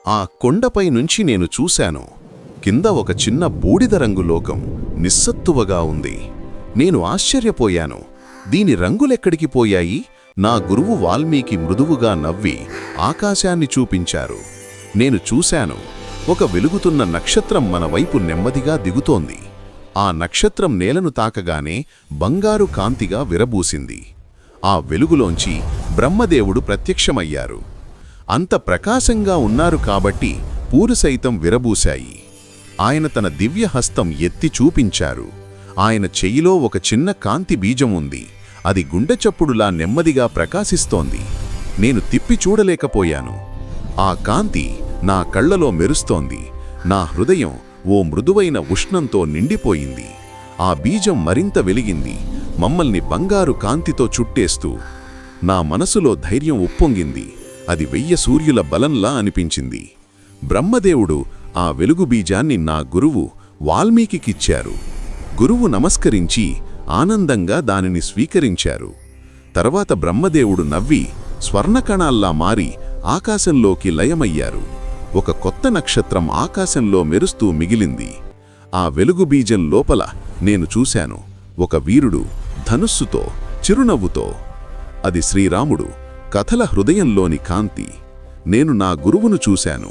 ఆ కొండపై నుంచి నేను చూశాను. కింద ఒక చిన్న బూడిద రంగు లోకం నిస్సత్తువగా ఉంది. నేను ఆశ్చర్యపోయాను. దీని రంగులెక్కడికి పోయాయి? నా గురువు వాల్మీకి మృదువుగా నవ్వి ఆకాశాన్ని చూపించారు. నేను చూశాను, ఒక వెలుగుతున్న నక్షత్రం మన వైపు నెమ్మదిగా దిగుతోంది. ఆ నక్షత్రం నేలను తాకగానే బంగారు కాంతిగా విరబూసింది. ఆ వెలుగులోంచి బ్రహ్మదేవుడు ప్రత్యక్షమయ్యారు. అంత ప్రకాశంగా ఉన్నారు కాబట్టి పూలు సైతం విరబూశాయి. ఆయన తన దివ్యహస్తం ఎత్తి చూపించారు. ఆయన చెయ్యిలో ఒక చిన్న కాంతి బీజం ఉంది. అది గుండెచప్పుడులా నెమ్మదిగా ప్రకాశిస్తోంది. నేను తిప్పి చూడలేకపోయాను. ఆ కాంతి నా కళ్లలో మెరుస్తోంది. నా హృదయం ఓ మృదువైన ఉష్ణంతో నిండిపోయింది. ఆ బీజం మరింత వెలిగింది, మమ్మల్ని బంగారు కాంతితో చుట్టేస్తూ. నా మనసులో ధైర్యం ఉప్పొంగింది. అది 1000 సూర్యుల బలంలా అనిపించింది. బ్రహ్మదేవుడు ఆ వెలుగు బీజాన్ని నా గురువు వాల్మీకికిచ్చారు. గురువు నమస్కరించి ఆనందంగా దానిని స్వీకరించారు. తర్వాత బ్రహ్మదేవుడు నవ్వి స్వర్ణకణాల్లా మారి ఆకాశంలోకి లయమయ్యారు. ఒక కొత్త నక్షత్రం ఆకాశంలో మెరుస్తూ మిగిలింది. ఆ వెలుగు బీజం లోపల నేను చూశాను ఒక వీరుడు, ధనుస్సుతో, చిరునవ్వుతో. అది శ్రీరాముడు, కథల హృదయంలోని కాంతి. నేను నా గురువును చూశాను.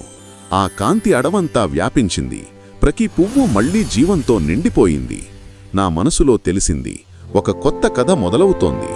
ఆ కాంతి అడవంతా వ్యాపించింది. ప్రతి పువ్వు మళ్లీ జీవంతో నిండిపోయింది. నా మనసులో తెలిసింది, ఒక కొత్త కథ మొదలవుతోంది.